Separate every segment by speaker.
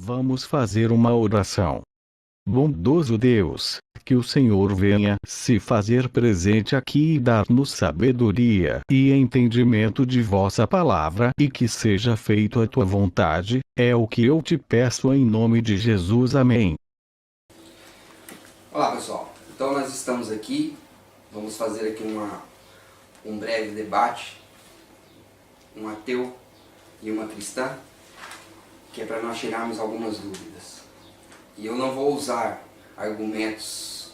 Speaker 1: Vamos fazer uma oração. Bondoso Deus, que o Senhor venha se fazer presente aqui e dar-nos sabedoria e entendimento de vossa palavra e que seja feito a tua vontade, é o que eu te peço em nome de Jesus. Amém.
Speaker 2: Olá pessoal, então nós estamos aqui, vamos fazer aqui um breve debate, um ateu e uma cristã, que é para nós tirarmos algumas dúvidas. E eu não vou usar argumentos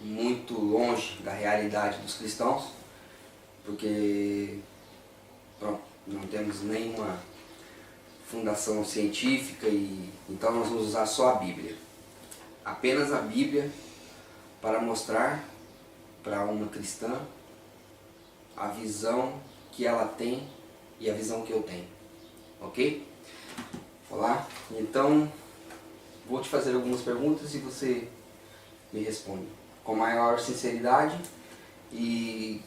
Speaker 2: muito longe da realidade dos cristãos, porque não temos nenhuma fundação científica, então nós vamos usar só a Bíblia. Apenas a Bíblia para mostrar para uma cristã a visão que ela tem e a visão que eu tenho. Ok? Olá? Então, vou te fazer algumas perguntas e você me responde com maior sinceridade e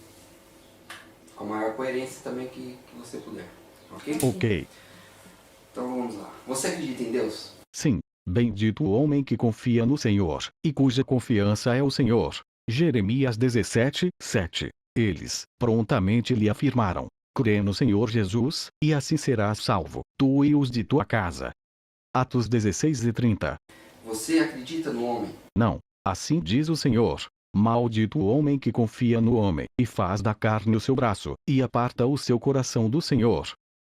Speaker 2: com maior coerência também que você puder. Ok?
Speaker 1: Ok.
Speaker 2: Então vamos lá. Você acredita em Deus?
Speaker 1: Sim. Bendito o homem que confia no Senhor, e cuja confiança é o Senhor. Jeremias 17, 7. Eles, prontamente lhe afirmaram: crê no Senhor Jesus, e assim serás salvo, tu e os de tua casa. Atos 16 e 30.
Speaker 2: Você acredita no homem?
Speaker 1: Não, assim diz o Senhor. Maldito o homem que confia no homem, e faz da carne o seu braço, e aparta o seu coração do Senhor.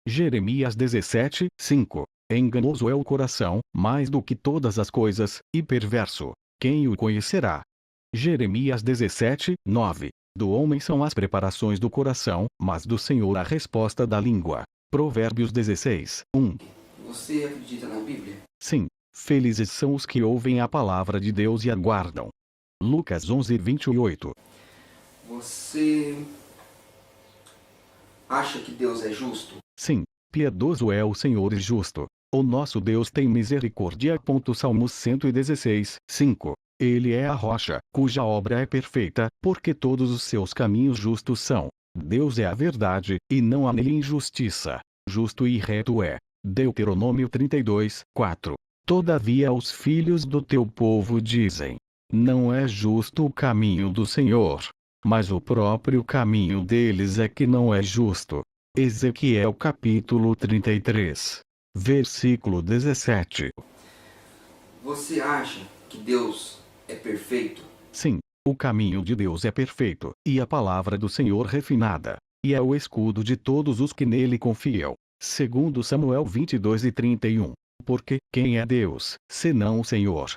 Speaker 1: Jeremias 17, 5. Enganoso é o coração, mais do que todas as coisas, e perverso. Quem o conhecerá? Jeremias 17, 9. Do homem são as preparações do coração, mas do Senhor a resposta da língua. Provérbios 16, 1.
Speaker 2: Você acredita na Bíblia?
Speaker 1: Sim. Felizes são os que ouvem a palavra de Deus e a guardam. Lucas 11, 28.
Speaker 2: Você acha que Deus é justo?
Speaker 1: Sim. Piedoso é o Senhor e justo. O nosso Deus tem misericórdia. Salmos 116, 5. Ele é a rocha, cuja obra é perfeita, porque todos os seus caminhos justos são. Deus é a verdade, e não há nele injustiça. Justo e reto é. Deuteronômio 32, 4. Todavia os filhos do teu povo dizem: não é justo o caminho do Senhor. Mas o próprio caminho deles é que não é justo. Ezequiel capítulo 33. Versículo 17.
Speaker 2: Você acha que Deus é perfeito?
Speaker 1: Sim, o caminho de Deus é perfeito, e a palavra do Senhor refinada, e é o escudo de todos os que nele confiam. Segundo Samuel 22 e 31. Porque, quem é Deus, senão o Senhor?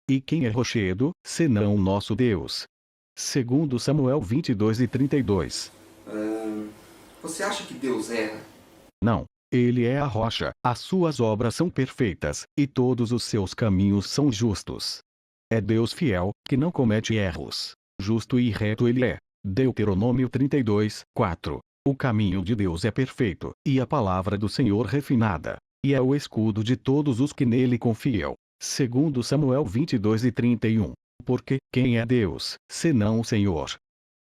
Speaker 1: E quem é rochedo, senão o nosso Deus? Segundo Samuel 22 e 32.
Speaker 2: Você acha que Deus erra?
Speaker 1: Não. Ele é a rocha, as suas obras são perfeitas, e todos os seus caminhos são justos. É Deus fiel, que não comete erros. Justo e reto ele é. Deuteronômio 32, 4. O caminho de Deus é perfeito, e a palavra do Senhor refinada, e é o escudo de todos os que nele confiam. Segundo Samuel 22 e 31. Porque, quem é Deus, senão o Senhor?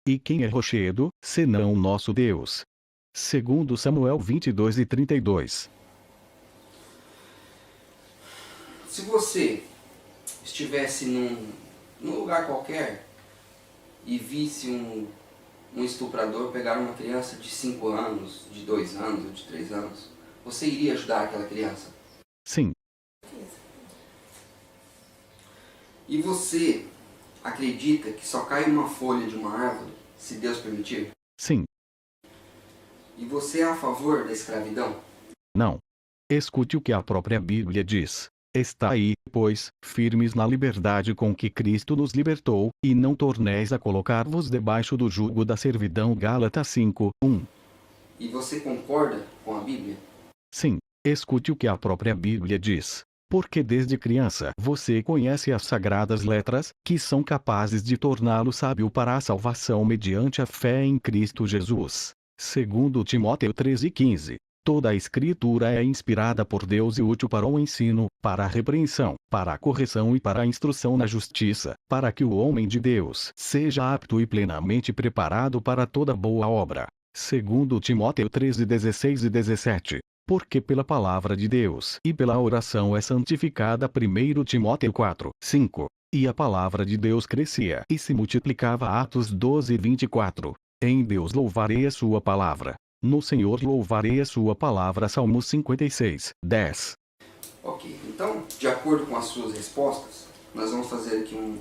Speaker 1: E quem é rochedo, senão o nosso Deus? Segundo Samuel 22 e 32.
Speaker 2: Se você estivesse num lugar qualquer e visse um estuprador pegar uma criança de 5 anos, de 2 anos ou de 3 anos, você iria ajudar aquela criança?
Speaker 1: Sim.
Speaker 2: E você acredita que só cai uma folha de uma árvore se Deus permitir?
Speaker 1: Sim.
Speaker 2: E você é a favor da escravidão?
Speaker 1: Não. Escute o que a própria Bíblia diz. Está aí, pois, firmes na liberdade com que Cristo nos libertou, e não torneis a colocar-vos debaixo do jugo da servidão. Gálatas 5, 1.
Speaker 2: E você concorda com a Bíblia?
Speaker 1: Sim. Escute o que a própria Bíblia diz. Porque desde criança você conhece as sagradas letras, que são capazes de torná-lo sábio para a salvação mediante a fé em Cristo Jesus. Segundo Timóteo 13:15. Toda a Escritura é inspirada por Deus e útil para o ensino, para a repreensão, para a correção e para a instrução na justiça, para que o homem de Deus seja apto e plenamente preparado para toda boa obra. Segundo Timóteo 13:16 e 17. porque pela palavra de Deus e pela oração é santificada. 1 Timóteo 4, 5. E a palavra de Deus crescia e se multiplicava. Atos 12, 24. Em Deus louvarei a sua palavra. No Senhor louvarei a sua palavra. Salmos 56, 10.
Speaker 2: Ok, então, de acordo com as suas respostas, nós vamos fazer aqui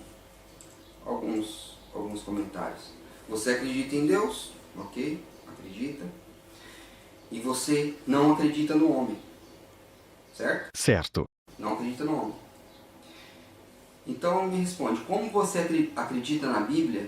Speaker 2: alguns comentários. Você acredita em Deus? Ok, acredita. E você não acredita no homem, certo?
Speaker 1: Certo.
Speaker 2: Não acredita no homem. Então me responde, como você acredita na Bíblia,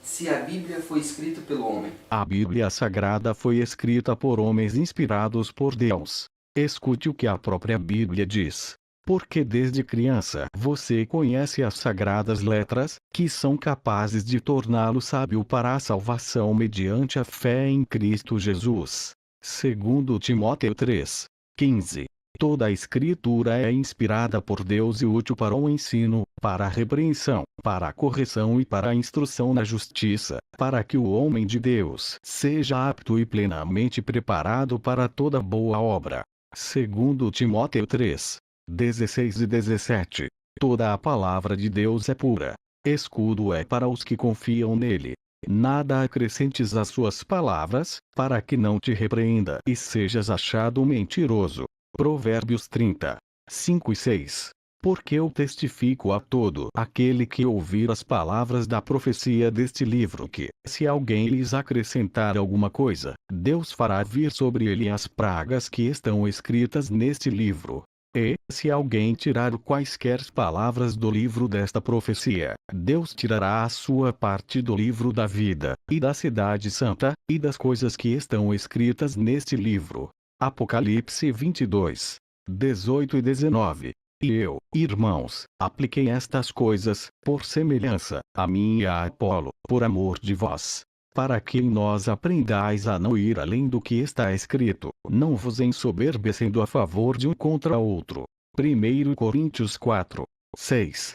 Speaker 2: se a Bíblia foi escrita pelo homem?
Speaker 1: A Bíblia Sagrada foi escrita por homens inspirados por Deus. Escute o que a própria Bíblia diz. Porque desde criança você conhece as sagradas letras, que são capazes de torná-lo sábio para a salvação mediante a fé em Cristo Jesus. Segundo Timóteo 3, 15. Toda a Escritura é inspirada por Deus e útil para o ensino, para a repreensão, para a correção e para a instrução na justiça, para que o homem de Deus seja apto e plenamente preparado para toda boa obra. Segundo Timóteo 3, 16 e 17. Toda a palavra de Deus é pura. Escudo é para os que confiam nele. Nada acrescentes às suas palavras, para que não te repreenda e sejas achado mentiroso. Provérbios 30, 5 e 6. Porque eu testifico a todo aquele que ouvir as palavras da profecia deste livro que, se alguém lhes acrescentar alguma coisa, Deus fará vir sobre ele as pragas que estão escritas neste livro. E, se alguém tirar quaisquer palavras do livro desta profecia, Deus tirará a sua parte do livro da vida, e da cidade santa, e das coisas que estão escritas neste livro. Apocalipse 22, 18 e 19. E eu, irmãos, apliquei estas coisas, por semelhança, a mim e a Apolo, por amor de vós, para que em nós aprendais a não ir além do que está escrito, não vos ensoberbecendo a favor de um contra outro. 1 Coríntios 4, 6.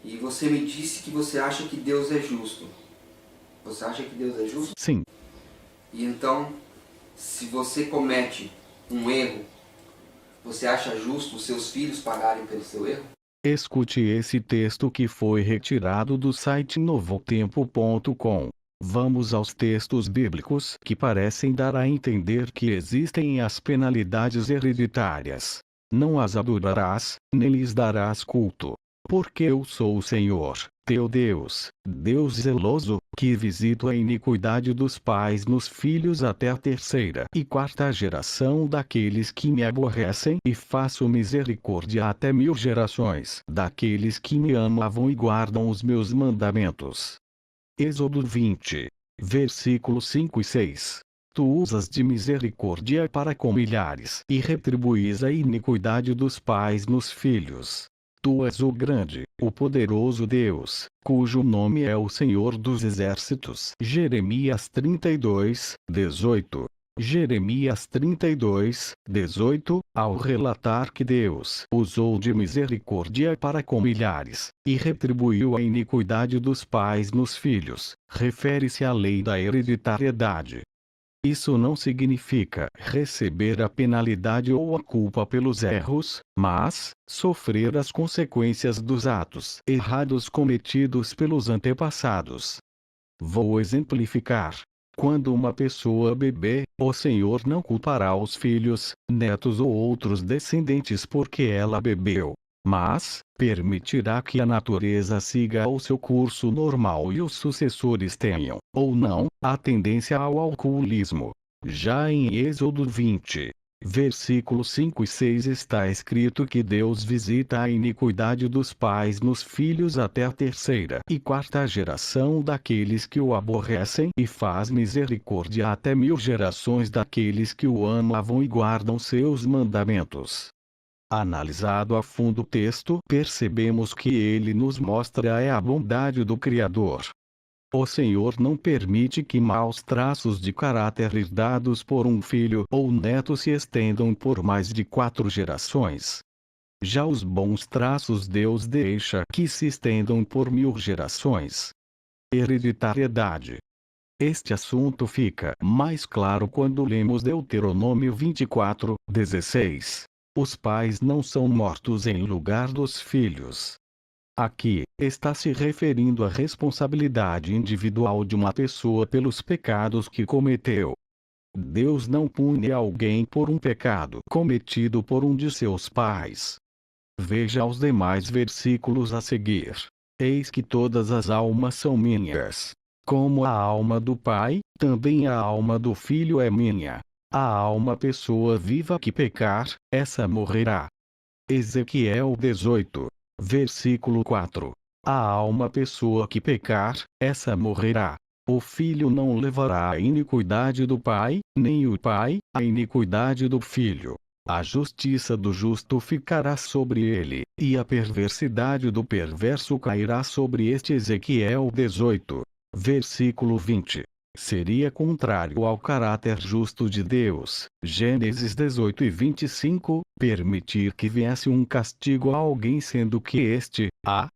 Speaker 2: E você me disse que você acha que Deus é justo. Você acha que Deus é justo?
Speaker 1: Sim.
Speaker 2: E então, se você comete um erro, você acha justo os seus filhos pagarem pelo seu erro?
Speaker 1: Escute esse texto que foi retirado do site novotempo.com. Vamos aos textos bíblicos que parecem dar a entender que existem as penalidades hereditárias. Não as adorarás, nem lhes darás culto. Porque eu sou o Senhor, teu Deus, Deus zeloso, que visito a iniquidade dos pais nos filhos até a terceira e quarta geração daqueles que me aborrecem, e faço misericórdia até 1000 gerações daqueles que me amavam e guardam os meus mandamentos. Êxodo 20, versículos 5 e 6. Tu usas de misericórdia para com milhares e retribuís a iniquidade dos pais nos filhos. Tu és o grande, o poderoso Deus, cujo nome é o Senhor dos Exércitos. Jeremias 32, 18. Jeremias 32, 18, ao relatar que Deus usou de misericórdia para com milhares, e retribuiu a iniquidade dos pais nos filhos, refere-se à lei da hereditariedade. Isso não significa receber a penalidade ou a culpa pelos erros, mas sofrer as consequências dos atos errados cometidos pelos antepassados. Vou exemplificar. Quando uma pessoa beber, o Senhor não culpará os filhos, netos ou outros descendentes porque ela bebeu, mas permitirá que a natureza siga o seu curso normal e os sucessores tenham, ou não, a tendência ao alcoolismo. Já em Êxodo 20, versículos 5 e 6 está escrito que Deus visita a iniquidade dos pais nos filhos até a terceira e quarta geração daqueles que o aborrecem e faz misericórdia até 1000 gerações daqueles que o amavam e guardam seus mandamentos. Analisado a fundo o texto, percebemos que ele nos mostra a bondade do Criador. O Senhor não permite que maus traços de caráter herdados por um filho ou neto se estendam por mais de 4 gerações. Já os bons traços Deus deixa que se estendam por 1000 gerações. Hereditariedade. Este assunto fica mais claro quando lemos Deuteronômio 24:16. Os pais não são mortos em lugar dos filhos. Aqui, está se referindo à responsabilidade individual de uma pessoa pelos pecados que cometeu. Deus não pune alguém por um pecado cometido por um de seus pais. Veja os demais versículos a seguir. Eis que todas as almas são minhas. Como a alma do pai, também a alma do filho é minha. A alma pessoa viva que pecar, essa morrerá. Ezequiel 18, versículo 4. A alma pessoa que pecar, essa morrerá. O filho não levará a iniquidade do pai, nem o pai a iniquidade do filho. A justiça do justo ficará sobre ele, e a perversidade do perverso cairá sobre este. Ezequiel 18, versículo 20. Seria contrário ao caráter justo de Deus, Gênesis 18:25, permitir que viesse um castigo a alguém sendo que este,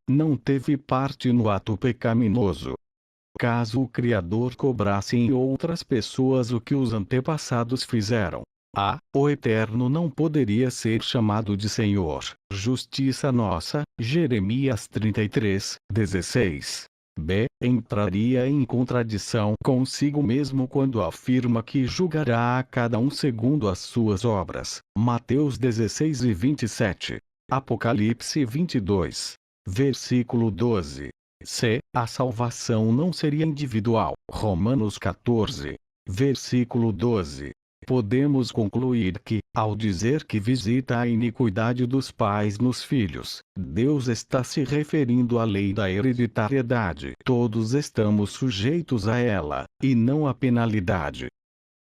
Speaker 1: não teve parte no ato pecaminoso. Caso o Criador cobrasse em outras pessoas o que os antepassados fizeram, o Eterno não poderia ser chamado de Senhor. Justiça nossa, Jeremias 33:16. Entraria em contradição consigo mesmo quando afirma que julgará a cada um segundo as suas obras. Mateus 16:27. Apocalipse 22, versículo 12. A salvação não seria individual. Romanos 14, versículo 12. Podemos concluir que, ao dizer que visita a iniquidade dos pais nos filhos, Deus está se referindo à lei da hereditariedade. Todos estamos sujeitos a ela, e não à penalidade.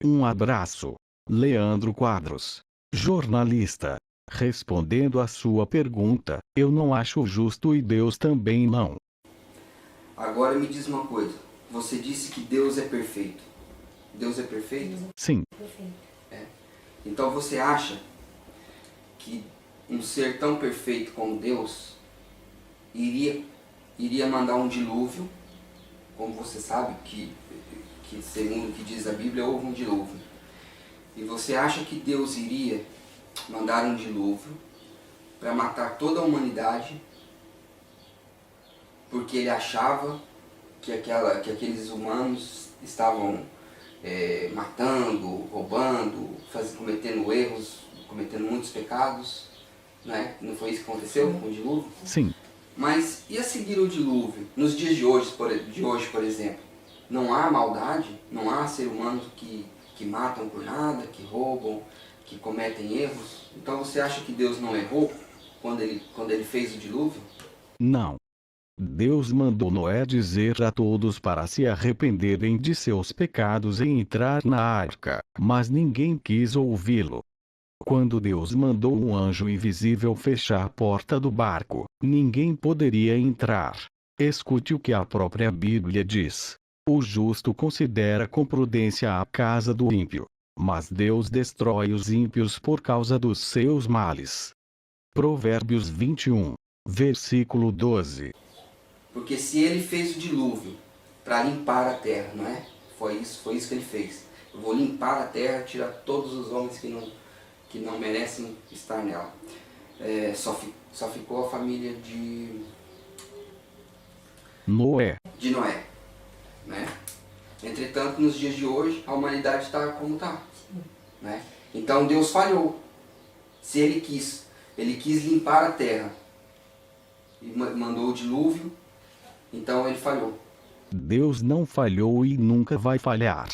Speaker 1: Um abraço. Leandro Quadros, jornalista. Respondendo à sua pergunta, eu não acho justo e Deus também não.
Speaker 2: Agora me diz uma coisa. Você disse que Deus é perfeito. Deus é perfeito?
Speaker 1: Sim.
Speaker 2: Então você acha que um ser tão perfeito como Deus iria mandar um dilúvio, como você sabe que segundo o que diz a Bíblia, houve um dilúvio. E você acha que Deus iria mandar um dilúvio para matar toda a humanidade, porque ele achava que aqueles humanos estavam matando, roubando, cometendo erros, cometendo muitos pecados, né? Não foi isso que aconteceu com o dilúvio?
Speaker 1: Sim.
Speaker 2: Mas e a seguir o dilúvio? Nos dias de hoje, por exemplo, não há maldade, não há ser humanos que matam por nada, que roubam, que cometem erros. Então você acha que Deus não errou quando ele fez o dilúvio?
Speaker 1: Não. Deus mandou Noé dizer a todos para se arrependerem de seus pecados e entrar na arca, mas ninguém quis ouvi-lo. Quando Deus mandou um anjo invisível fechar a porta do barco, ninguém poderia entrar. Escute o que a própria Bíblia diz. O justo considera com prudência a casa do ímpio, mas Deus destrói os ímpios por causa dos seus males. Provérbios 21, versículo 12.
Speaker 2: Porque se ele fez o dilúvio para limpar a terra, não é? Foi isso que ele fez. Eu vou limpar a terra, tirar todos os homens que não merecem estar nela. Só ficou a família de
Speaker 1: Noé.
Speaker 2: Né? Entretanto, nos dias de hoje, a humanidade está como está. Né? Então Deus falhou. Se ele quis limpar a terra e mandou o dilúvio, então ele falhou.
Speaker 1: Deus não falhou e nunca vai falhar.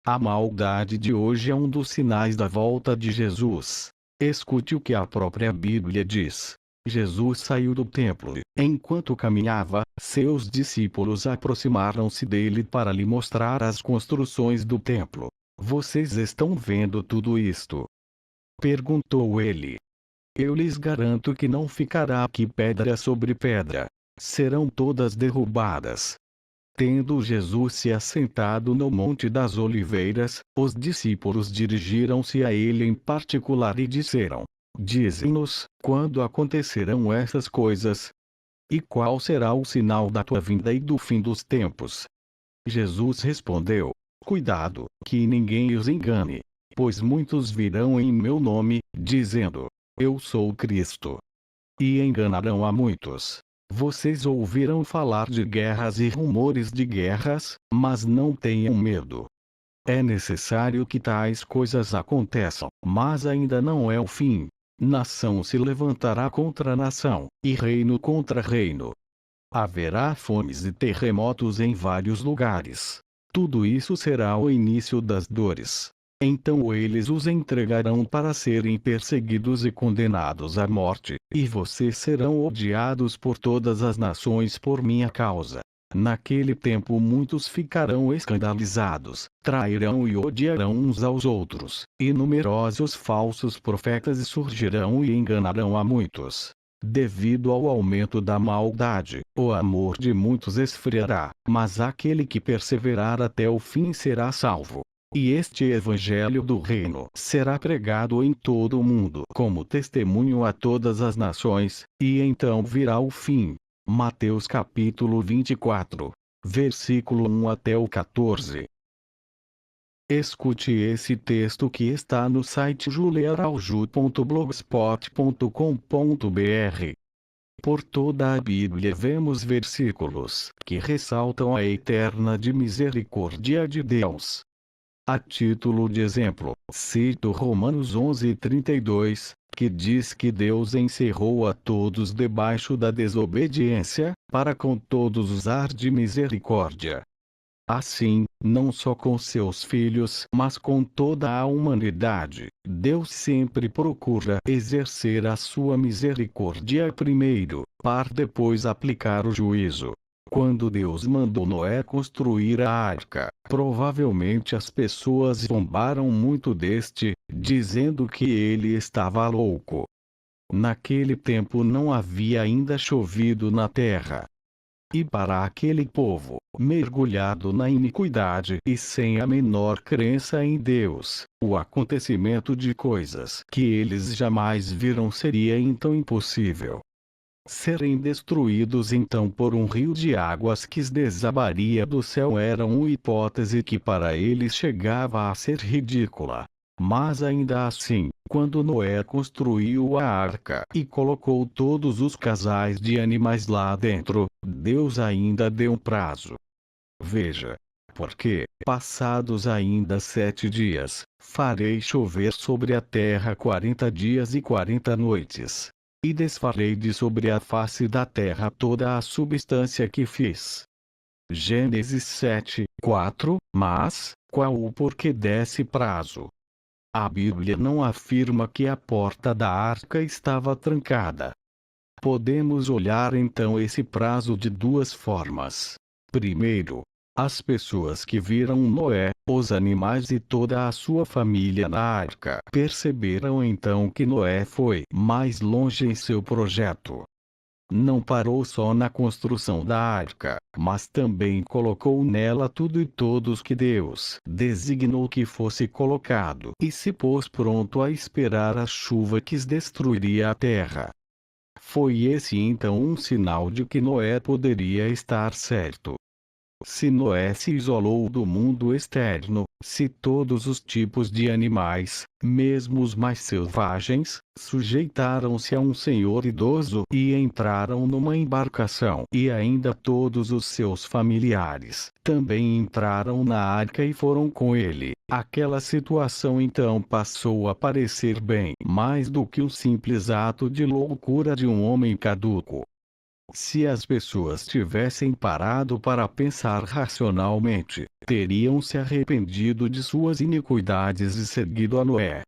Speaker 1: A maldade de hoje é um dos sinais da volta de Jesus. Escute o que a própria Bíblia diz. Jesus saiu do templo. Enquanto caminhava, seus discípulos aproximaram-se dele para lhe mostrar as construções do templo. Vocês estão vendo tudo isto? Perguntou ele. Eu lhes garanto que não ficará aqui pedra sobre pedra. Serão todas derrubadas. Tendo Jesus se assentado no Monte das Oliveiras, os discípulos dirigiram-se a ele em particular e disseram: Dize-nos, quando acontecerão essas coisas? E qual será o sinal da tua vinda e do fim dos tempos? Jesus respondeu: Cuidado, que ninguém os engane. Pois muitos virão em meu nome, dizendo: Eu sou o Cristo. E enganarão a muitos. Vocês ouvirão falar de guerras e rumores de guerras, mas não tenham medo. É necessário que tais coisas aconteçam, mas ainda não é o fim. Nação se levantará contra nação, e reino contra reino. Haverá fomes e terremotos em vários lugares. Tudo isso será o início das dores. Então eles os entregarão para serem perseguidos e condenados à morte, e vocês serão odiados por todas as nações por minha causa. Naquele tempo muitos ficarão escandalizados, trairão e odiarão uns aos outros, e numerosos falsos profetas surgirão e enganarão a muitos. Devido ao aumento da maldade, o amor de muitos esfriará, mas aquele que perseverar até o fim será salvo. E este evangelho do reino será pregado em todo o mundo como testemunho a todas as nações, e então virá o fim. Mateus capítulo 24, versículo 1 até o 14. Escute esse texto que está no site juliarauju.blogspot.com.br. Por toda a Bíblia vemos versículos que ressaltam a eterna de misericórdia de Deus. A título de exemplo, cito Romanos 11:32, que diz que Deus encerrou a todos debaixo da desobediência, para com todos usar de misericórdia. Assim, não só com seus filhos, mas com toda a humanidade, Deus sempre procura exercer a sua misericórdia primeiro, para depois aplicar o juízo. Quando Deus mandou Noé construir a arca, provavelmente as pessoas zombaram muito deste, dizendo que ele estava louco. Naquele tempo não havia ainda chovido na terra. E para aquele povo, mergulhado na iniquidade e sem a menor crença em Deus, o acontecimento de coisas que eles jamais viram seria então impossível. Serem destruídos então por um rio de águas que desabaria do céu era uma hipótese que para eles chegava a ser ridícula. Mas ainda assim, quando Noé construiu a arca e colocou todos os casais de animais lá dentro, Deus ainda deu um prazo. Veja. Porque, passados ainda 7 dias, farei chover sobre a terra 40 dias e 40 noites. E desfarei de sobre a face da terra toda a substância que fiz. Gênesis 7:4. Mas, qual o porquê desse prazo? A Bíblia não afirma que a porta da arca estava trancada. Podemos olhar então esse prazo de duas formas. Primeiro, as pessoas que viram Noé, os animais e toda a sua família na arca perceberam então que Noé foi mais longe em seu projeto. Não parou só na construção da arca, mas também colocou nela tudo e todos que Deus designou que fosse colocado, e se pôs pronto a esperar a chuva que destruiria a terra. Foi esse então um sinal de que Noé poderia estar certo. Se Noé se isolou do mundo externo, se todos os tipos de animais, mesmo os mais selvagens, sujeitaram-se a um senhor idoso e entraram numa embarcação, e ainda todos os seus familiares também entraram na arca e foram com ele, aquela situação então passou a parecer bem mais do que um simples ato de loucura de um homem caduco. Se as pessoas tivessem parado para pensar racionalmente, teriam se arrependido de suas iniquidades e seguido a Noé.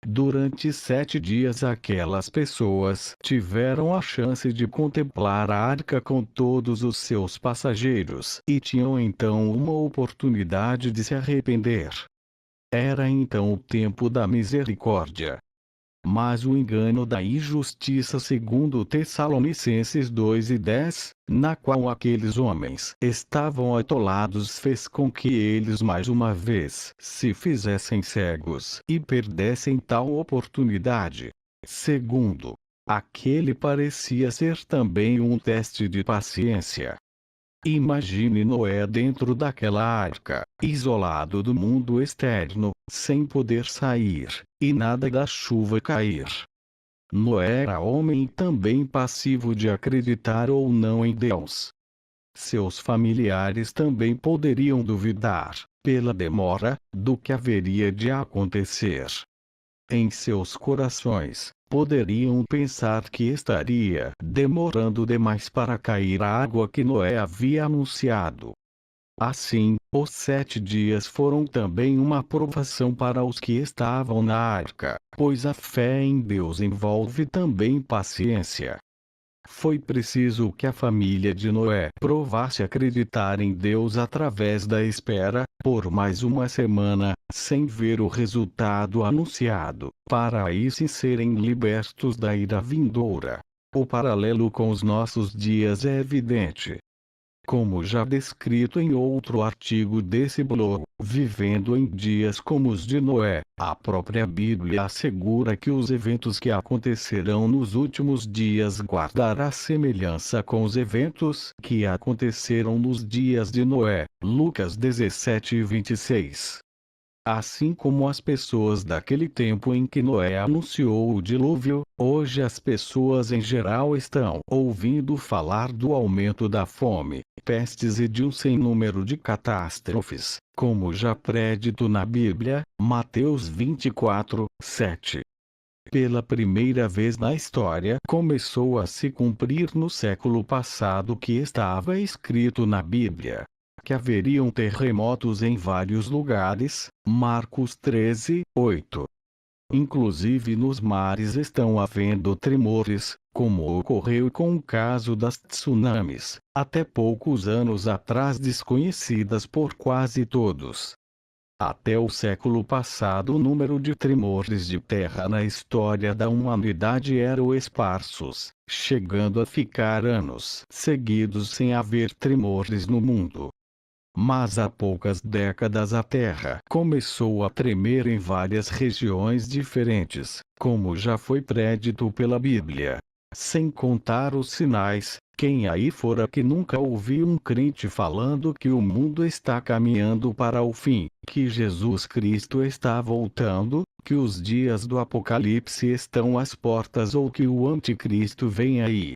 Speaker 1: Durante 7 dias aquelas pessoas tiveram a chance de contemplar a arca com todos os seus passageiros e tinham então uma oportunidade de se arrepender. Era então o tempo da misericórdia. Mas o engano da injustiça segundo Tessalonicenses 2:10, na qual aqueles homens estavam atolados fez com que eles mais uma vez se fizessem cegos e perdessem tal oportunidade. Segundo, aquele parecia ser também um teste de paciência. Imagine Noé dentro daquela arca, isolado do mundo externo, sem poder sair, e nada da chuva cair. Noé era homem e também passivo de acreditar ou não em Deus. Seus familiares também poderiam duvidar, pela demora, do que haveria de acontecer. Em seus corações, poderiam pensar que estaria demorando demais para cair a água que Noé havia anunciado. Assim, os 7 dias foram também uma provação para os que estavam na arca, pois a fé em Deus envolve também paciência. Foi preciso que a família de Noé provasse acreditar em Deus através da espera, por mais uma semana, sem ver o resultado anunciado, para aí sim serem libertos da ira vindoura. O paralelo com os nossos dias é evidente. Como já descrito em outro artigo desse blog, vivendo em dias como os de Noé, a própria Bíblia assegura que os eventos que acontecerão nos últimos dias guardará semelhança com os eventos que aconteceram nos dias de Noé. Lucas 17:26. Assim como as pessoas daquele tempo em que Noé anunciou o dilúvio, hoje as pessoas em geral estão ouvindo falar do aumento da fome, pestes e de um sem número de catástrofes, como já predito na Bíblia, Mateus 24:7. Pela primeira vez na história, começou a se cumprir no século passado o que estava escrito na Bíblia, que haveriam terremotos em vários lugares, Marcos 13:8. Inclusive nos mares estão havendo tremores, como ocorreu com o caso das tsunamis, até poucos anos atrás desconhecidas por quase todos. Até o século passado o número de tremores de terra na história da humanidade eram esparsos, chegando a ficar anos seguidos sem haver tremores no mundo. Mas há poucas décadas a Terra começou a tremer em várias regiões diferentes, como já foi predito pela Bíblia. Sem contar os sinais, quem aí fora que nunca ouviu um crente falando que o mundo está caminhando para o fim, que Jesus Cristo está voltando, que os dias do Apocalipse estão às portas ou que o Anticristo vem aí.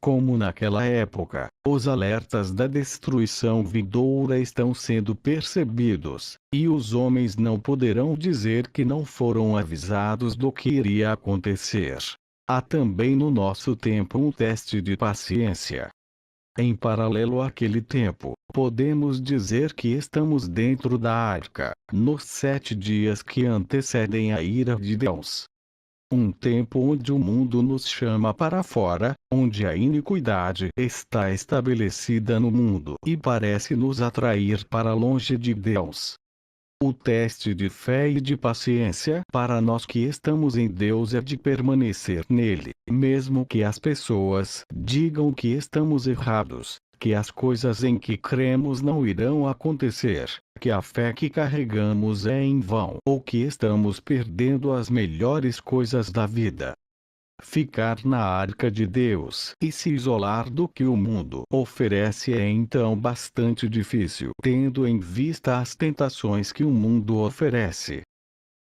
Speaker 1: Como naquela época, os alertas da destruição vindoura estão sendo percebidos, e os homens não poderão dizer que não foram avisados do que iria acontecer. Há também no nosso tempo um teste de paciência. Em paralelo àquele tempo, podemos dizer que estamos dentro da arca, nos 7 dias que antecedem a ira de Deus. Um tempo onde o mundo nos chama para fora, onde a iniquidade está estabelecida no mundo e parece nos atrair para longe de Deus. O teste de fé e de paciência para nós que estamos em Deus é de permanecer nele, mesmo que as pessoas digam que estamos errados, que as coisas em que cremos não irão acontecer, que a fé que carregamos é em vão ou que estamos perdendo as melhores coisas da vida. Ficar na arca de Deus e se isolar do que o mundo oferece é então bastante difícil, tendo em vista as tentações que o mundo oferece.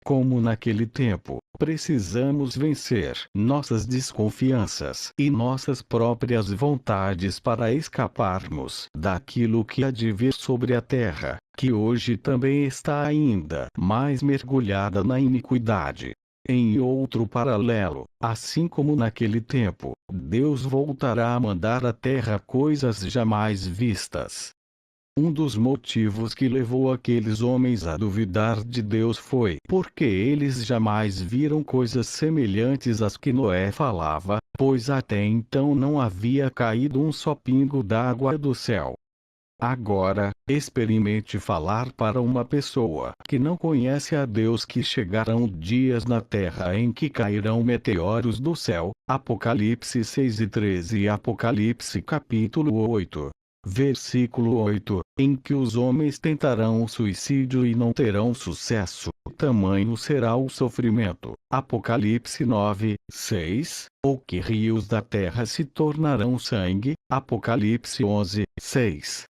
Speaker 1: Como naquele tempo, precisamos vencer nossas desconfianças e nossas próprias vontades para escaparmos daquilo que há de vir sobre a terra, que hoje também está ainda mais mergulhada na iniquidade. Em outro paralelo, assim como naquele tempo, Deus voltará a mandar à terra coisas jamais vistas. Um dos motivos que levou aqueles homens a duvidar de Deus foi porque eles jamais viram coisas semelhantes às que Noé falava, pois até então não havia caído um só pingo d'água do céu. Agora, experimente falar para uma pessoa que não conhece a Deus que chegarão dias na terra em que cairão meteoros do céu, Apocalipse 6:13 e Apocalipse capítulo 8, versículo 8, em que os homens tentarão o suicídio e não terão sucesso, tamanho será o sofrimento. Apocalipse 9, 6. Ou que rios da terra se tornarão sangue. Apocalipse 11, 6.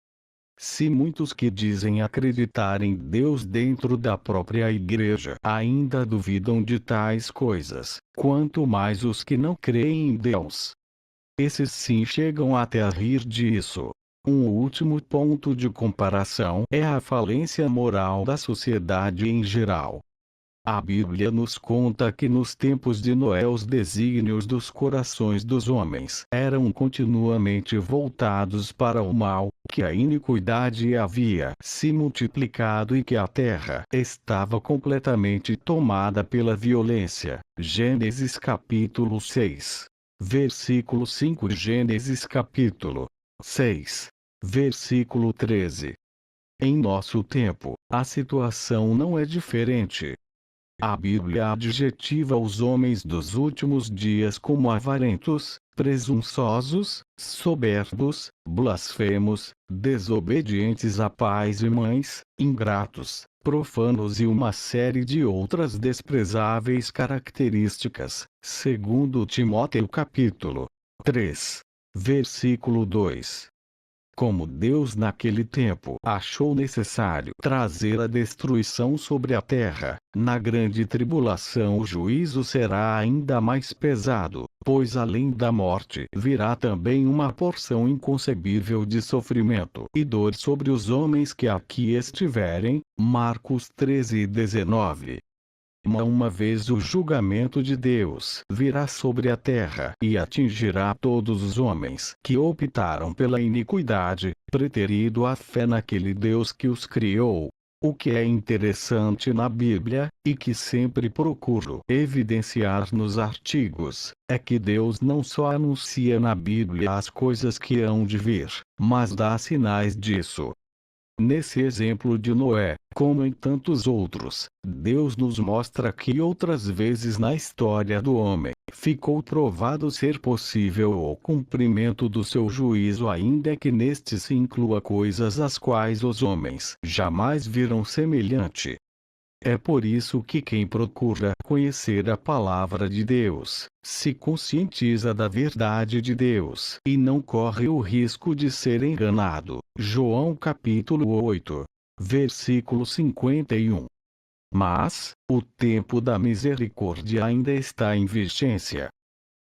Speaker 1: Se muitos que dizem acreditar em Deus dentro da própria igreja ainda duvidam de tais coisas, quanto mais os que não creem em Deus. Esses sim chegam até a rir disso. Um último ponto de comparação é a falência moral da sociedade em geral. A Bíblia nos conta que nos tempos de Noé os desígnios dos corações dos homens eram continuamente voltados para o mal, que a iniquidade havia se multiplicado e que a terra estava completamente tomada pela violência. Gênesis capítulo 6. Versículo 5. Gênesis capítulo 6. Versículo 13. Em nosso tempo, a situação não é diferente. A Bíblia adjetiva os homens dos últimos dias como avarentos, presunçosos, soberbos, blasfemos, desobedientes a pais e mães, ingratos, profanos e uma série de outras desprezáveis características, segundo Timóteo capítulo 3, versículo 2. Como Deus naquele tempo achou necessário trazer a destruição sobre a terra, na grande tribulação o juízo será ainda mais pesado, pois além da morte virá também uma porção inconcebível de sofrimento e dor sobre os homens que aqui estiverem. Marcos 13:19. Uma vez o julgamento de Deus virá sobre a terra e atingirá todos os homens que optaram pela iniquidade, preterido a fé naquele Deus que os criou. O que é interessante na Bíblia, e que sempre procuro evidenciar nos artigos, é que Deus não só anuncia na Bíblia as coisas que hão de vir, mas dá sinais disso. Nesse exemplo de Noé, como em tantos outros, Deus nos mostra que outras vezes na história do homem, ficou provado ser possível o cumprimento do seu juízo, ainda que neste se inclua coisas às quais os homens jamais viram semelhante. É por isso que quem procura conhecer a palavra de Deus, se conscientiza da verdade de Deus e não corre o risco de ser enganado. João capítulo 8, versículo 51. Mas, o tempo da misericórdia ainda está em vigência.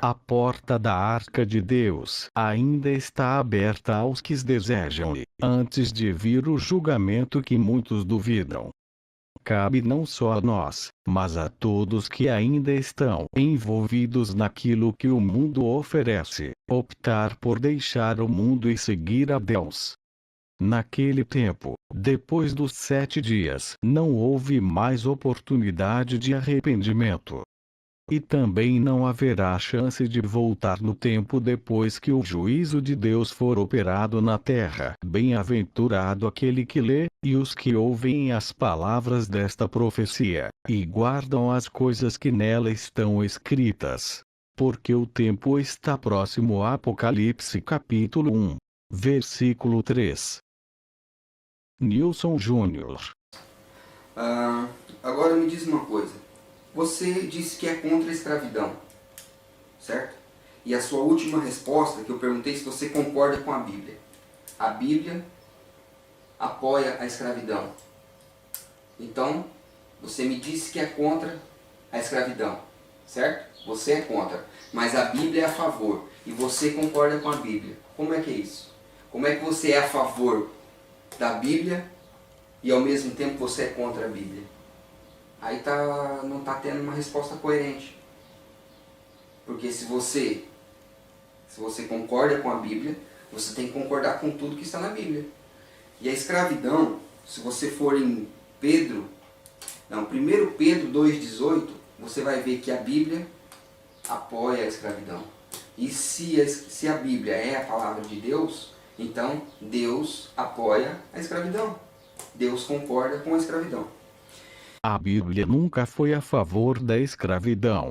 Speaker 1: A porta da arca de Deus ainda está aberta aos que desejam-lhe, antes de vir o julgamento que muitos duvidam. Cabe não só a nós, mas a todos que ainda estão envolvidos naquilo que o mundo oferece, optar por deixar o mundo e seguir a Deus. Naquele tempo, depois dos 7 dias, não houve mais oportunidade de arrependimento. E também não haverá chance de voltar no tempo depois que o juízo de Deus for operado na terra. Bem-aventurado aquele que lê, e os que ouvem as palavras desta profecia, e guardam as coisas que nela estão escritas. Porque o tempo está próximo. Apocalipse capítulo 1, versículo 3. Nilson Júnior.
Speaker 2: Agora me diz uma coisa. Você disse que é contra a escravidão, certo? E a sua última resposta, que eu perguntei se você concorda com a Bíblia. A Bíblia apoia a escravidão. Então, você me disse que é contra a escravidão, certo? Você é contra, mas a Bíblia é a favor. E você concorda com a Bíblia. Como é que é isso? Como é que você é a favor da Bíblia e ao mesmo tempo você é contra a Bíblia? Aí não está tendo uma resposta coerente. Porque se você concorda com a Bíblia, você tem que concordar com tudo que está na Bíblia. E a escravidão, se você for em 1 Pedro 2,18, você vai ver que a Bíblia apoia a escravidão. E se a Bíblia é a palavra de Deus, então Deus apoia a escravidão. Deus concorda com a escravidão.
Speaker 1: A Bíblia nunca foi a favor da escravidão.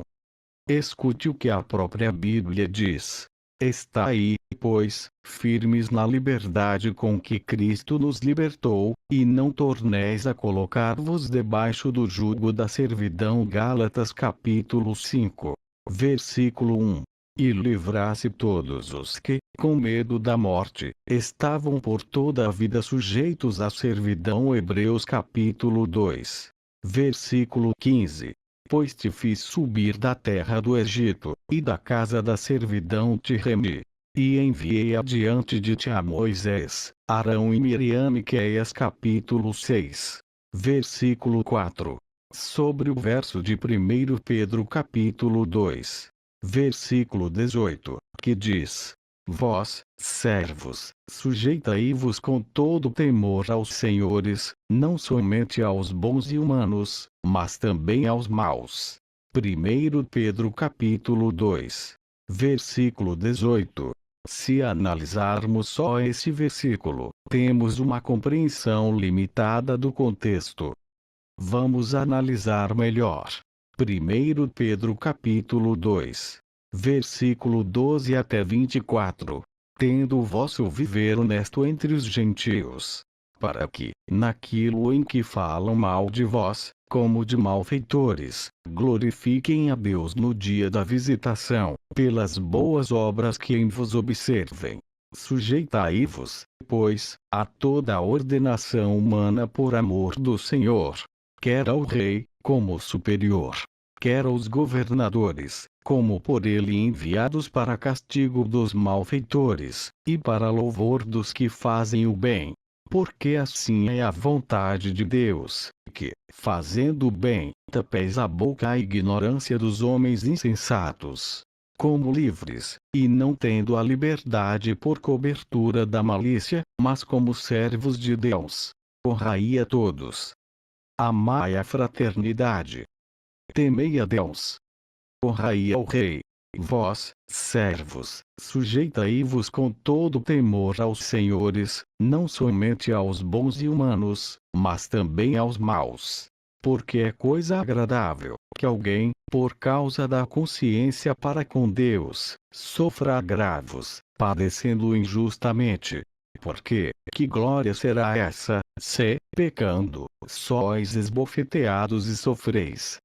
Speaker 1: Escute o que a própria Bíblia diz. Estai, pois, firmes na liberdade com que Cristo nos libertou, e não torneis a colocar-vos debaixo do jugo da servidão. Gálatas capítulo 5, versículo 1. E livrasse todos os que, com medo da morte, estavam por toda a vida sujeitos à servidão. Hebreus capítulo 2, versículo 15. Pois te fiz subir da terra do Egito, e da casa da servidão te remi. E enviei adiante de ti a Moisés, Arão e Miriam. Miqueias capítulo 6, versículo 4. Sobre o verso de 1 Pedro capítulo 2, versículo 18, que diz: Vós, servos, sujeitai-vos com todo temor aos senhores, não somente aos bons e humanos, mas também aos maus. 1 Pedro capítulo 2, versículo 18. Se analisarmos só esse versículo, temos uma compreensão limitada do contexto. Vamos analisar melhor. 1 Pedro capítulo 2, versículo 12 até 24. Tendo o vosso viver honesto entre os gentios, para que, naquilo em que falam mal de vós, como de malfeitores, glorifiquem a Deus no dia da visitação, pelas boas obras que em vos observem. Sujeitai-vos, pois, a toda a ordenação humana por amor do Senhor, quer ao rei, como superior, quer aos governadores, como por ele enviados para castigo dos malfeitores, e para louvor dos que fazem o bem. Porque assim é a vontade de Deus, que, fazendo o bem, tapeis a boca à ignorância dos homens insensatos. Como livres, e não tendo a liberdade por cobertura da malícia, mas como servos de Deus. Honrai a todos. Amai a fraternidade. Temei a Deus. Honrai ao Rei. Vós, servos, sujeitai-vos com todo temor aos senhores, não somente aos bons e humanos, mas também aos maus. Porque é coisa agradável que alguém, por causa da consciência para com Deus, sofra agravos, padecendo injustamente. Porque, que glória será essa, se, pecando, sois esbofeteados e sofreis?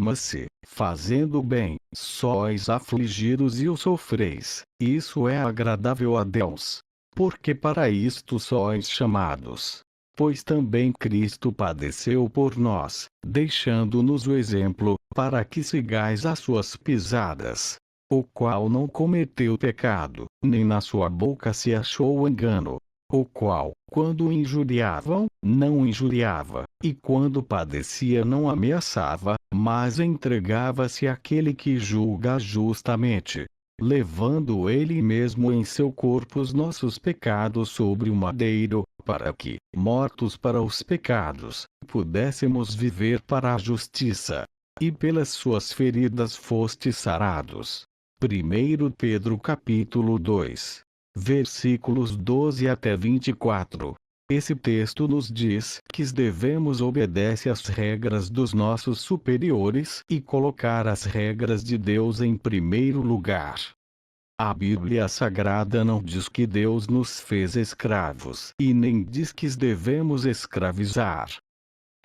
Speaker 1: Mas se, fazendo o bem, sois afligidos e o sofreis, isso é agradável a Deus. Porque para isto sois chamados. Pois também Cristo padeceu por nós, deixando-nos o exemplo, para que sigais as suas pisadas. O qual não cometeu pecado, nem na sua boca se achou engano. O qual, quando injuriavam, não injuriava, e quando padecia não ameaçava, mas entregava-se àquele que julga justamente, levando ele mesmo em seu corpo os nossos pecados sobre o madeiro, para que, mortos para os pecados, pudéssemos viver para a justiça. E pelas suas feridas fostes sarados. 1 Pedro capítulo 2, versículos 12 até 24. Esse texto nos diz que devemos obedecer às regras dos nossos superiores e colocar as regras de Deus em primeiro lugar. A Bíblia Sagrada não diz que Deus nos fez escravos e nem diz que devemos escravizar.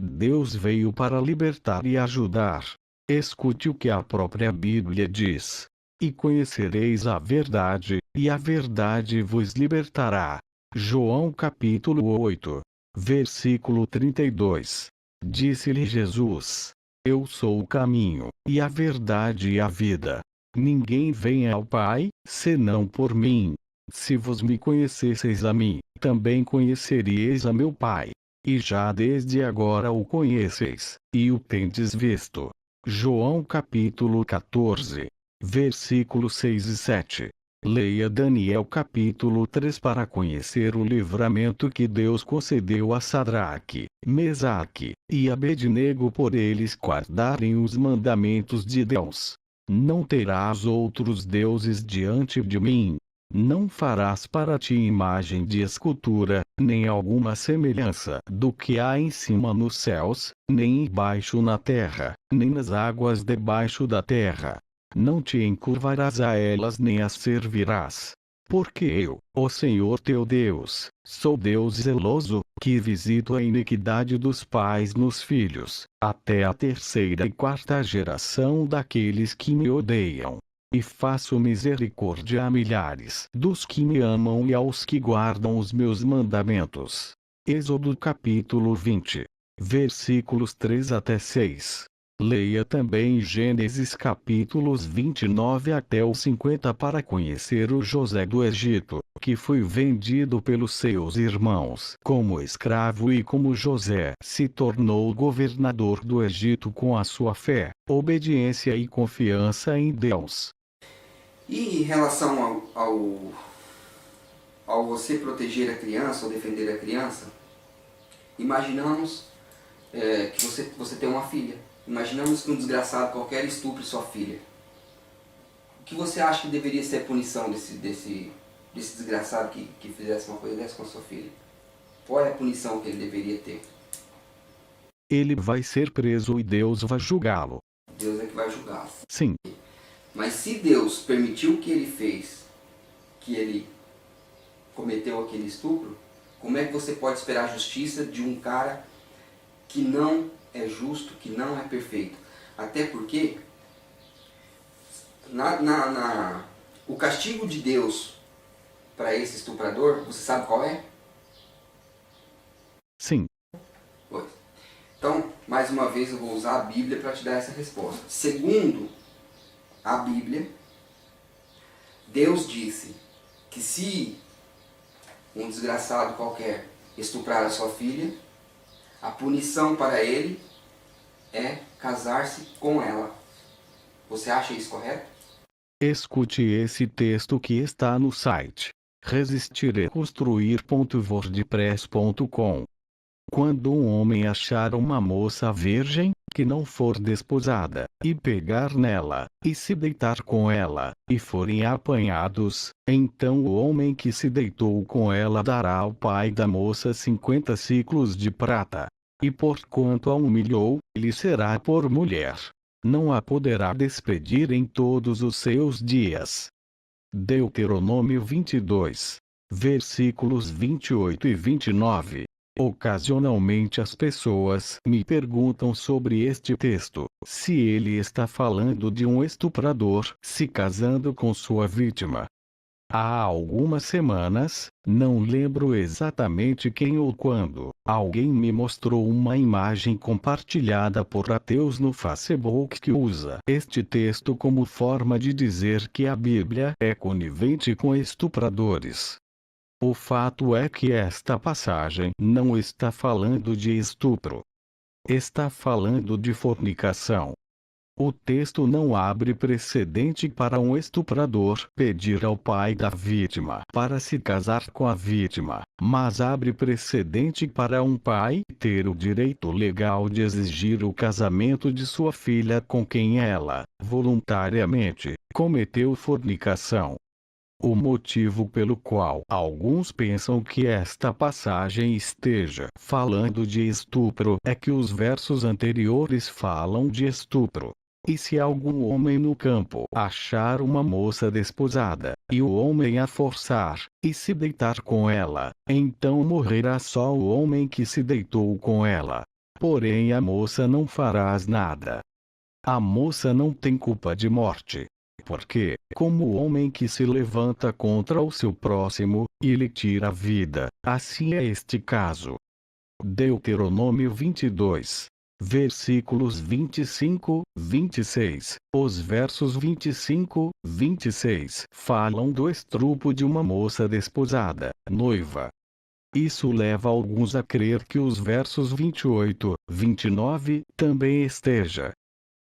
Speaker 1: Deus veio para libertar e ajudar. Escute o que a própria Bíblia diz. E conhecereis a verdade, e a verdade vos libertará. João capítulo 8, versículo 32. Disse-lhe Jesus: Eu sou o caminho, e a verdade e a vida. Ninguém vem ao Pai, senão por mim. Se vos me conhecesseis a mim, também conheceríeis a meu Pai. E já desde agora o conheceis, e o tendes visto. João capítulo 14, versículos 6 e 7. Leia Daniel capítulo 3 para conhecer o livramento que Deus concedeu a Sadraque, Mesaque e Abednego por eles guardarem os mandamentos de Deus. Não terás outros deuses diante de mim. Não farás para ti imagem de escultura, nem alguma semelhança do que há em cima nos céus, nem embaixo na terra, nem nas águas debaixo da terra. não te encurvarás a elas nem as servirás. Porque eu, o Senhor teu Deus, sou Deus zeloso, que visito a iniquidade dos pais nos filhos, até a terceira e quarta geração daqueles que me odeiam. E faço misericórdia a milhares dos que me amam e aos que guardam os meus mandamentos. Êxodo capítulo 20. Versículos 3 até 6. Leia também Gênesis capítulos 29 até o 50 para conhecer o José do Egito, que foi vendido pelos seus irmãos como escravo e como José se tornou governador do Egito com a sua fé, obediência e confiança em Deus.
Speaker 2: E em relação ao você proteger a criança ou defender a criança, imaginamos que você tem uma filha. Imaginamos que um desgraçado qualquer estupre sua filha. O que você acha que deveria ser a punição desse desgraçado que fizesse uma coisa dessa com a sua filha? Qual é a punição que ele deveria ter?
Speaker 1: Ele vai ser preso e Deus vai julgá-lo.
Speaker 2: Deus é que vai julgá-lo.
Speaker 1: Sim.
Speaker 2: Mas se Deus permitiu o que ele fez, que ele cometeu aquele estupro, como é que você pode esperar a justiça de um cara que não é justo, que não é perfeito? Até porque o castigo de Deus para esse estuprador, você sabe qual é?
Speaker 1: Sim.
Speaker 2: Pois. Então, mais uma vez eu vou usar a Bíblia para te dar essa resposta. Segundo a Bíblia, Deus disse que se um desgraçado qualquer estuprar a sua filha, a punição para ele é casar-se com ela. Você acha isso correto?
Speaker 1: Escute esse texto que está no site resistireconstruir.wordpress.com. Quando um homem achar uma moça virgem, que não for desposada, e pegar nela, e se deitar com ela, e forem apanhados, então o homem que se deitou com ela dará ao pai da moça 50 siclos de prata. E porquanto a humilhou, lhe será por mulher. Não a poderá despedir em todos os seus dias. Deuteronômio 22. Versículos 28 e 29. Ocasionalmente as pessoas me perguntam sobre este texto, se ele está falando de um estuprador se casando com sua vítima. Há algumas semanas, não lembro exatamente quem ou quando, alguém me mostrou uma imagem compartilhada por ateus no Facebook que usa este texto como forma de dizer que a Bíblia é conivente com estupradores. O fato é que esta passagem não está falando de estupro. Está falando de fornicação. O texto não abre precedente para um estuprador pedir ao pai da vítima para se casar com a vítima, mas abre precedente para um pai ter o direito legal de exigir o casamento de sua filha com quem ela, voluntariamente, cometeu fornicação. O motivo pelo qual alguns pensam que esta passagem esteja falando de estupro é que os versos anteriores falam de estupro. E se algum homem no campo achar uma moça desposada, e o homem a forçar, e se deitar com ela, então morrerá só o homem que se deitou com ela. Porém a moça não farás nada. A moça não tem culpa de morte. Porque, como o homem que se levanta contra o seu próximo, e lhe tira a vida, assim é este caso. Deuteronômio 22. Versículos 25, 26. Os versos 25, 26 falam do estupro de uma moça desposada, noiva. Isso leva alguns a crer que os versos 28, 29 também esteja.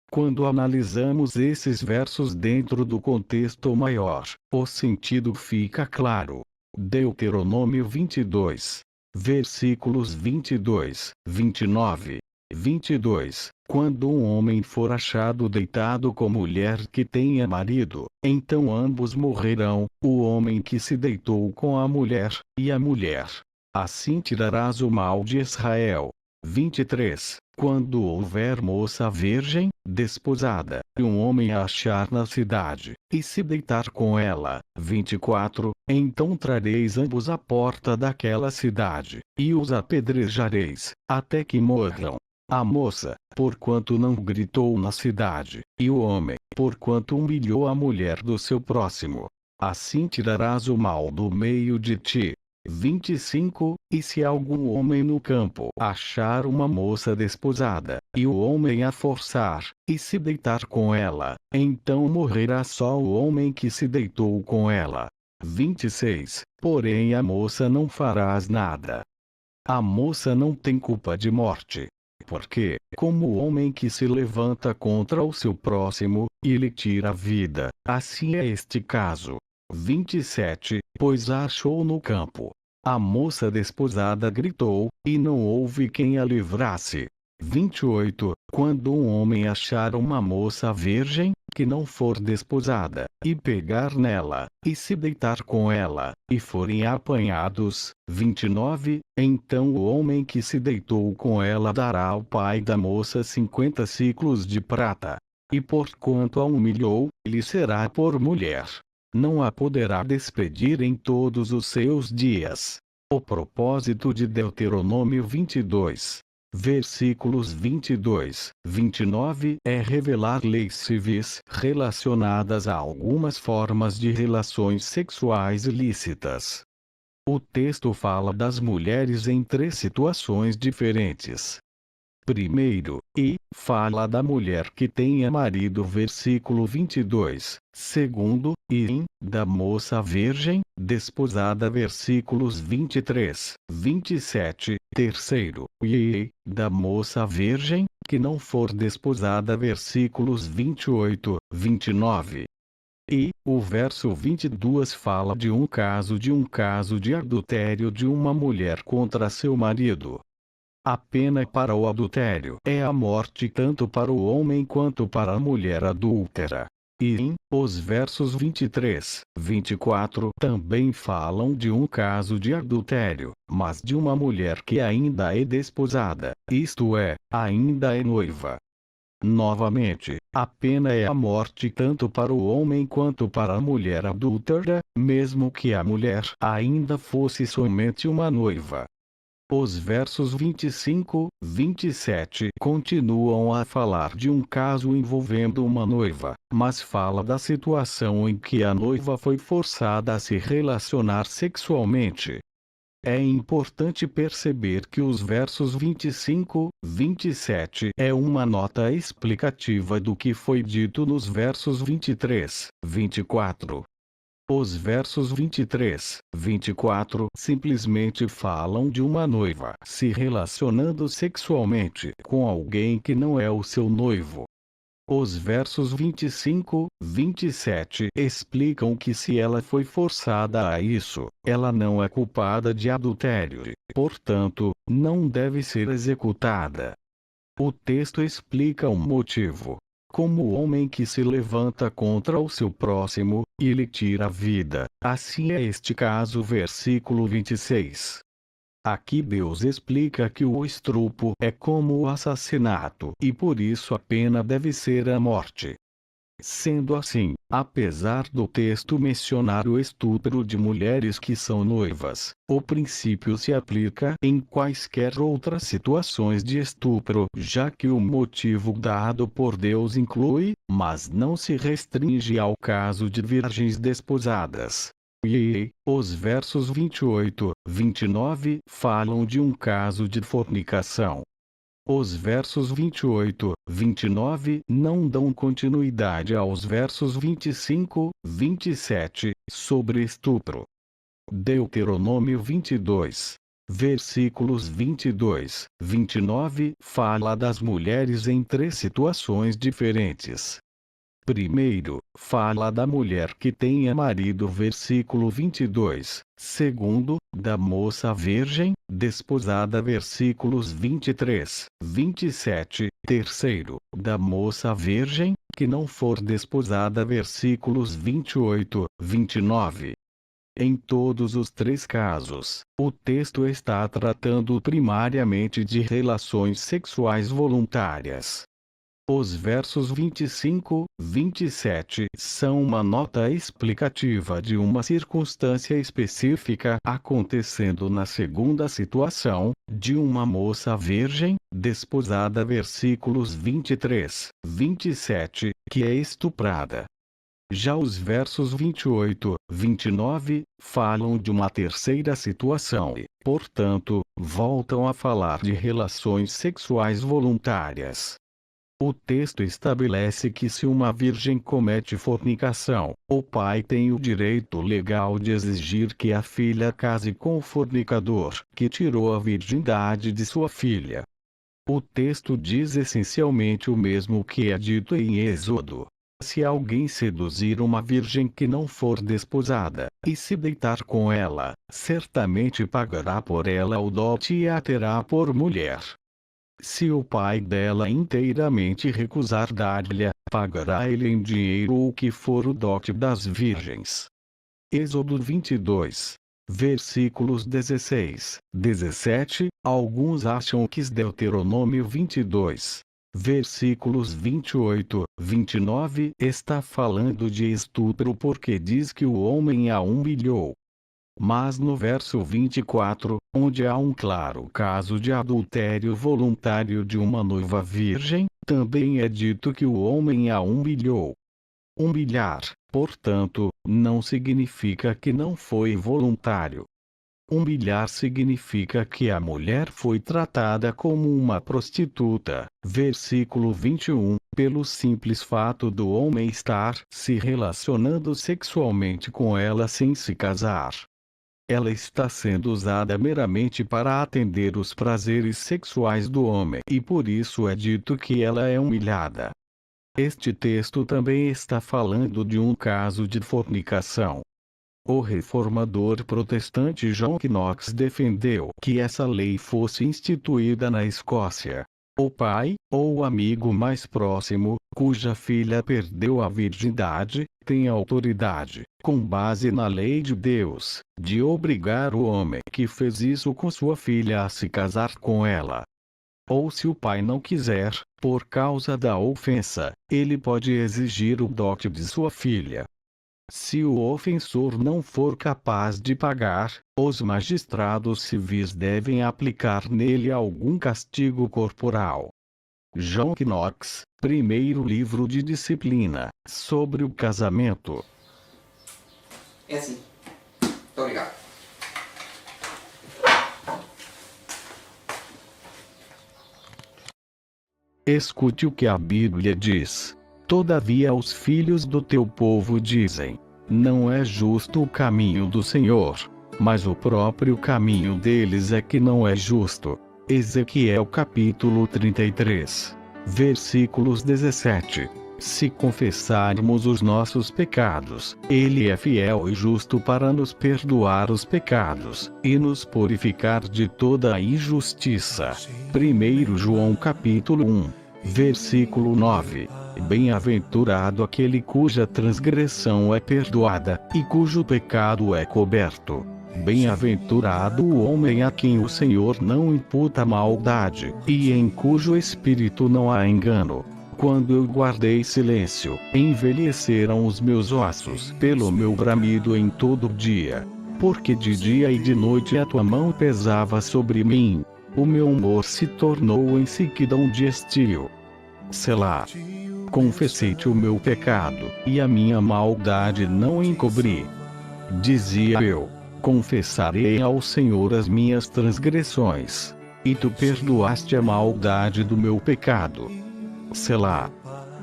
Speaker 1: Quando analisamos esses versos dentro do contexto maior, o sentido fica claro. Deuteronômio 22. Versículos 22, 29. 22. Quando um homem for achado deitado com mulher que tenha marido, então ambos morrerão, o homem que se deitou com a mulher, e a mulher. Assim tirarás o mal de Israel. 23. quando houver moça virgem, desposada, e um homem a achar na cidade, e se deitar com ela. 24. Então trareis ambos à porta daquela cidade, e os apedrejareis, até que morram. A moça, porquanto não gritou na cidade, e o homem, porquanto humilhou a mulher do seu próximo. Assim tirarás o mal do meio de ti. 25. E se algum homem no campo achar uma moça desposada, e o homem a forçar, e se deitar com ela, então morrerá só o homem que se deitou com ela. 26. Porém a moça não farás nada. A moça não tem culpa de morte. Porque, como o homem que se levanta contra o seu próximo, e lhe tira a vida, assim é este caso. 27. Pois a achou no campo. A moça desposada gritou, e não houve quem a livrasse. 28. Quando um homem achar uma moça virgem, que não for desposada, e pegar nela, e se deitar com ela, e forem apanhados. 29. Então o homem que se deitou com ela dará ao pai da moça 50 siclos de prata. E porquanto a humilhou, lhe será por mulher. Não a poderá despedir em todos os seus dias. O propósito de Deuteronômio 22. Versículos 22, 29 é revelar leis civis relacionadas a algumas formas de relações sexuais ilícitas. O texto fala das mulheres em 3 situações diferentes. Primeiro, fala da mulher que tenha marido, versículo 22. Segundo, da moça virgem, desposada, versículos 23, 27. Terceiro, da moça virgem, que não for desposada, versículos 28, 29. E o verso 22 fala de um caso de adultério de uma mulher contra seu marido. A pena para o adultério é a morte tanto para o homem quanto para a mulher adúltera. E os versos 23, 24 também falam de um caso de adultério, mas de uma mulher que ainda é desposada, isto é, ainda é noiva. Novamente, a pena é a morte tanto para o homem quanto para a mulher adúltera, mesmo que a mulher ainda fosse somente uma noiva. Os versos 25, 27 continuam a falar de um caso envolvendo uma noiva, mas fala da situação em que a noiva foi forçada a se relacionar sexualmente. É importante perceber que os versos 25, 27 é uma nota explicativa do que foi dito nos versos 23, 24. Os versos 23, 24 simplesmente falam de uma noiva se relacionando sexualmente com alguém que não é o seu noivo. Os versos 25, 27 explicam que se ela foi forçada a isso, ela não é culpada de adultério e, portanto, não deve ser executada. O texto explica o motivo. Como o homem que se levanta contra o seu próximo, e lhe tira a vida, assim é este caso, versículo 26. Aqui Deus explica que o estupro é como o assassinato, e por isso a pena deve ser a morte. Sendo assim, apesar do texto mencionar o estupro de mulheres que são noivas, o princípio se aplica em quaisquer outras situações de estupro, já que o motivo dado por Deus inclui, mas não se restringe ao caso de virgens desposadas. E os versos 28, 29 falam de um caso de fornicação. Os versos 28, 29 não dão continuidade aos versos 25, 27, sobre estupro. Deuteronômio 22, versículos 22, 29 fala das mulheres em 3 situações diferentes. Primeiro, fala da mulher que tenha marido, versículo 22. Segundo, da moça virgem, desposada, versículos 23, 27. Terceiro, da moça virgem, que não for desposada, versículos 28, 29. Em todos os três casos, o texto está tratando primariamente de relações sexuais voluntárias. Os versos 25, 27 são uma nota explicativa de uma circunstância específica acontecendo na segunda situação, de uma moça virgem, desposada. Versículos 23, 27, que é estuprada. Já os versos 28, 29, falam de uma terceira situação e, portanto, voltam a falar de relações sexuais voluntárias. O texto estabelece que se uma virgem comete fornicação, o pai tem o direito legal de exigir que a filha case com o fornicador, que tirou a virgindade de sua filha. O texto diz essencialmente o mesmo que é dito em Êxodo. Se alguém seduzir uma virgem que não for desposada, e se deitar com ela, certamente pagará por ela o dote e a terá por mulher. Se o pai dela inteiramente recusar dar-lhe, pagará ele em dinheiro o que for o dote das virgens. Êxodo 22. Versículos 16, 17, alguns acham que Deuteronômio 22. Versículos 28, 29 está falando de estupro porque diz que o homem a humilhou. Mas no verso 24, onde há um claro caso de adultério voluntário de uma noiva virgem, também é dito que o homem a humilhou. Humilhar, portanto, não significa que não foi voluntário. Humilhar significa que a mulher foi tratada como uma prostituta, versículo 21, pelo simples fato do homem estar se relacionando sexualmente com ela sem se casar. Ela está sendo usada meramente para atender os prazeres sexuais do homem e por isso é dito que ela é humilhada. Este texto também está falando de um caso de fornicação. O reformador protestante John Knox defendeu que essa lei fosse instituída na Escócia. O pai, ou o amigo mais próximo, cuja filha perdeu a virgindade, tem autoridade, com base na lei de Deus, de obrigar o homem que fez isso com sua filha a se casar com ela. Ou se o pai não quiser, por causa da ofensa, ele pode exigir o dote de sua filha. Se o ofensor não for capaz de pagar, os magistrados civis devem aplicar nele algum castigo corporal. John Knox, primeiro livro de disciplina, sobre o casamento.
Speaker 2: É assim. Muito obrigado.
Speaker 1: Escute o que a Bíblia diz. Todavia os filhos do teu povo dizem: não é justo o caminho do Senhor, mas o próprio caminho deles é que não é justo. Ezequiel capítulo 33, versículos 17. Se confessarmos os nossos pecados, Ele é fiel e justo para nos perdoar os pecados, e nos purificar de toda a injustiça. 1 João capítulo 1, versículo 9. Bem-aventurado aquele cuja transgressão é perdoada, e cujo pecado é coberto. Bem-aventurado o homem a quem o Senhor não imputa maldade, e em cujo espírito não há engano. Quando eu guardei silêncio, envelheceram os meus ossos pelo meu bramido em todo dia. Porque de dia e de noite a tua mão pesava sobre mim. O meu humor se tornou em sequidão de estio. Selá. Confessei-te o meu pecado, e a minha maldade não encobri. Dizia eu: confessarei ao Senhor as minhas transgressões. E tu perdoaste a maldade do meu pecado. Selá.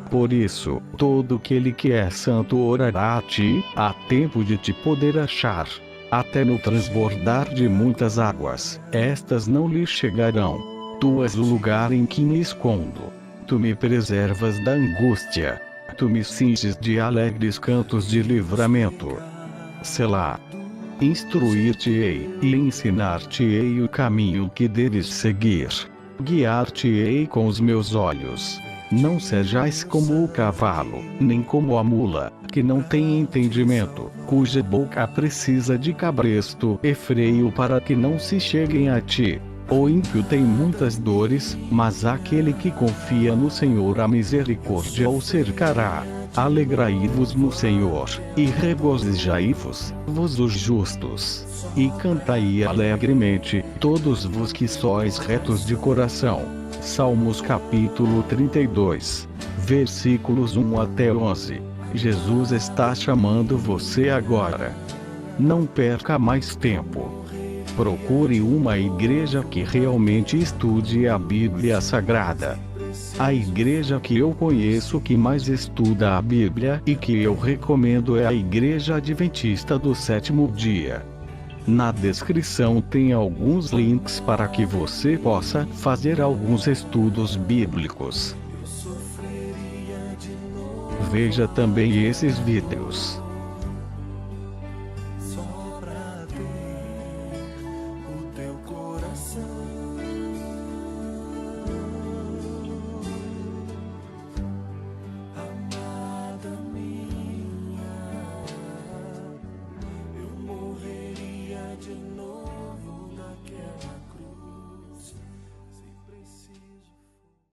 Speaker 1: Por isso, todo aquele que é santo orará a ti, há tempo de te poder achar. Até no transbordar de muitas águas, estas não lhe chegarão. Tu és o lugar em que me escondo. Tu me preservas da angústia. Tu me cinges de alegres cantos de livramento. Selá. Instruir-te-ei e ensinar-te-ei o caminho que deves seguir. Guiar-te-ei com os meus olhos. Não sejais como o cavalo, nem como a mula, que não tem entendimento, cuja boca precisa de cabresto e freio para que não se cheguem a ti. O ímpio tem muitas dores, mas aquele que confia no Senhor a misericórdia o cercará. Alegrai-vos no Senhor, e regozijai-vos, vós os justos. E cantai alegremente, todos vos que sois retos de coração. Salmos capítulo 32, versículos 1 até 11. Jesus está chamando você agora. Não perca mais tempo. Procure uma igreja que realmente estude a Bíblia Sagrada. A igreja que eu conheço que mais estuda a Bíblia e que eu recomendo é a Igreja Adventista do Sétimo Dia. Na descrição tem alguns links para que você possa fazer alguns estudos bíblicos. Veja também esses vídeos.
Speaker 3: De novo.